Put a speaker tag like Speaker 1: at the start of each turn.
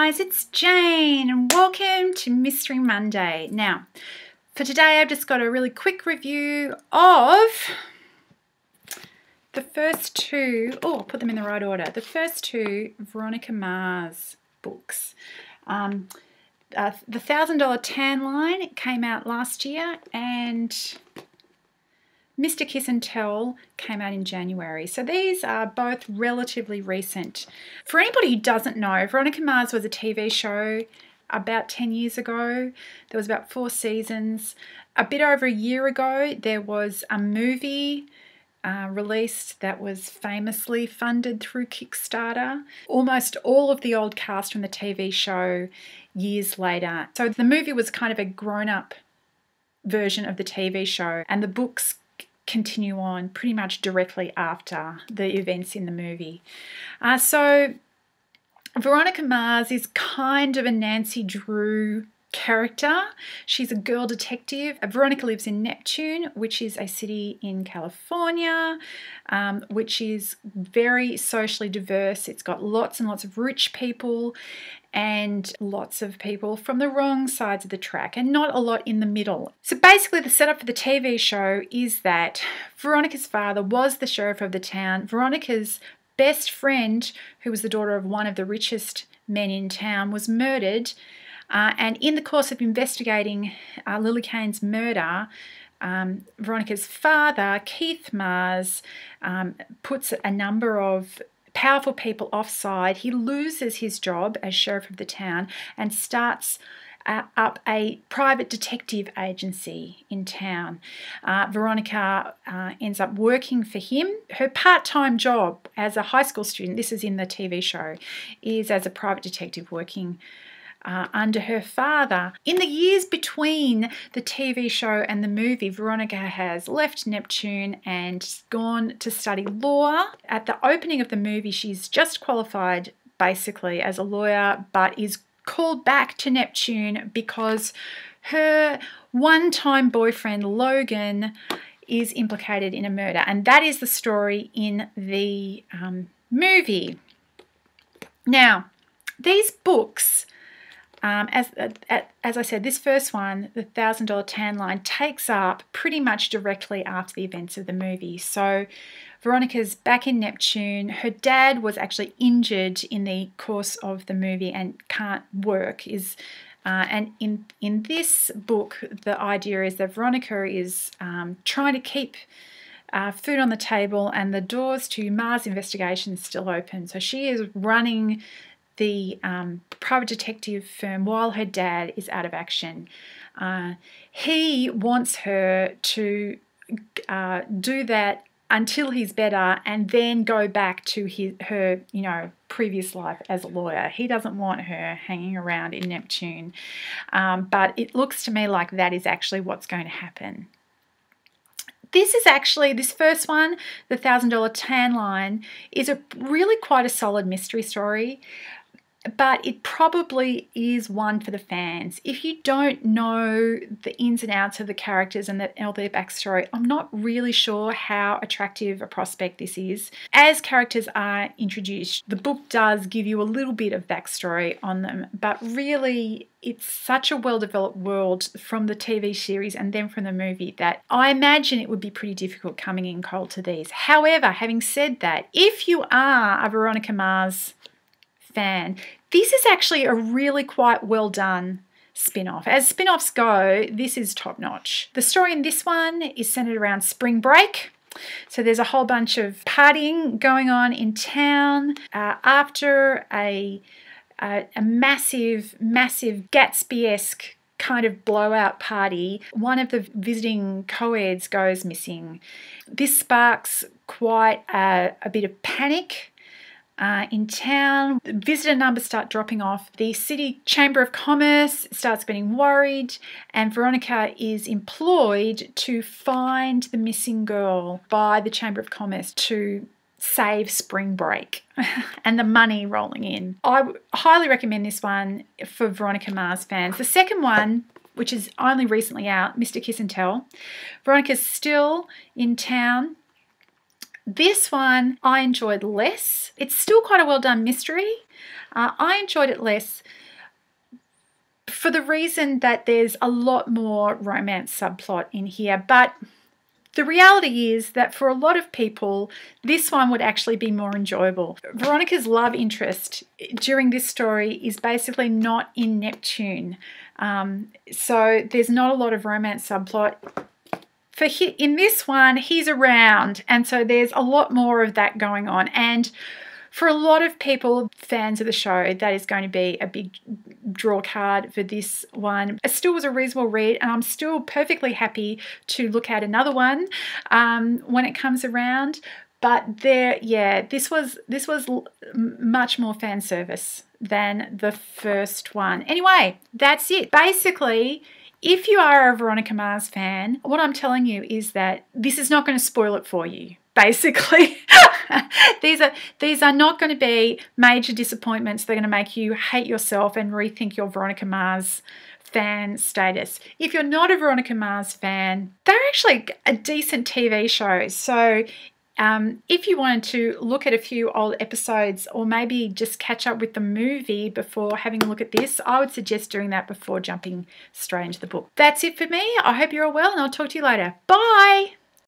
Speaker 1: guys, it's Jane and welcome to Mystery Monday. Now, for today I've just got a really quick review of the first two, I'll put them in the right order, the first two Veronica Mars books. The $1,000 Tan Line came out last year and Mr. Kiss and Tell came out in January. So these are both relatively recent. For anybody who doesn't know, Veronica Mars was a TV show about 10 years ago. There was about 4 seasons. A bit over a year ago, there was a movie released that was famously funded through Kickstarter. Almost all of the old cast from the TV show years later. So the movie was kind of a grown-up version of the TV show, and the books continue on pretty much directly after the events in the movie. So Veronica Mars is kind of a Nancy Drew character. She's a girl detective. Veronica lives in Neptune, which is a city in California, which is very socially diverse. It's got lots and lots of rich people and lots of people from the wrong sides of the track and not a lot in the middle. So basically the setup for the TV show is that Veronica's father was the sheriff of the town. Veronica's best friend, who was the daughter of one of the richest men in town, was murdered. And in the course of investigating Lily Kane's murder, Veronica's father, Keith Mars, puts a number of powerful people offside. He loses his job as sheriff of the town and starts up a private detective agency in town. Veronica ends up working for him. Her part-time job as a high school student, this is in the TV show, is as a private detective working under her father. In the years between the TV show and the movie, Veronica has left Neptune and gone to study law. At the opening of the movie, she's just qualified basically as a lawyer, but is called back to Neptune because her one-time boyfriend, Logan, is implicated in a murder. And that is the story in the movie. Now, these books, as I said, this first one, the $1,000 Tan Line, takes up pretty much directly after the events of the movie. So Veronica's back in Neptune. Her dad was actually injured in the course of the movie and can't work. And in this book, the idea is that Veronica is trying to keep food on the table and the doors to Mars investigation is still open. So she is running the private detective firm while her dad is out of action. He wants her to do that until he's better and then go back to her previous life as a lawyer. He doesn't want her hanging around in Neptune. But it looks to me like that is actually what's going to happen. This first one, the $1,000 Tan Line, is really quite a solid mystery story. But it probably is one for the fans. If you don't know the ins and outs of the characters and all their backstory, I'm not really sure how attractive a prospect this is. As characters are introduced, the book does give you a little bit of backstory on them, but really it's such a well-developed world from the TV series and then from the movie that I imagine it would be pretty difficult coming in cold to these. However, having said that, if you are a Veronica Mars fan, this is actually a really quite well done spin-off. As spin-offs go, this is top-notch. The story in this one is centered around spring break. So there's a whole bunch of partying going on in town after a massive Gatsby-esque kind of blowout party. One of the visiting co-eds goes missing. This sparks quite a bit of panic in town. Visitor numbers start dropping off. The City Chamber of Commerce starts getting worried, and Veronica is employed to find the missing girl by the Chamber of Commerce to save spring break and the money rolling in. I highly recommend this one for Veronica Mars fans. The second one, which is only recently out, Mr. Kiss and Tell. Veronica's still in town This one I enjoyed less. It's still quite a well done mystery. I enjoyed it less for the reason that there's a lot more romance subplot in here, but the reality is that for a lot of people, this one would actually be more enjoyable. Veronica's love interest during this story is basically not in Neptune. So there's not a lot of romance subplot. In this one, he's around, and so there's a lot more of that going on. And for a lot of people, fans of the show, that is going to be a big draw card for this one. It still was a reasonable read, and I'm still perfectly happy to look at another one when it comes around. But this was much more fan service than the first one. Anyway, that's it. Basically, if you are a Veronica Mars fan, what I'm telling you is that this is not going to spoil it for you. Basically, these are not going to be major disappointments. They're going to make you hate yourself and rethink your Veronica Mars fan status. If you're not a Veronica Mars fan, they're actually a decent TV show. So if you wanted to look at a few old episodes or maybe just catch up with the movie before having a look at this, I would suggest doing that before jumping straight into the book. That's it for me. I hope you're all well, and I'll talk to you later. Bye!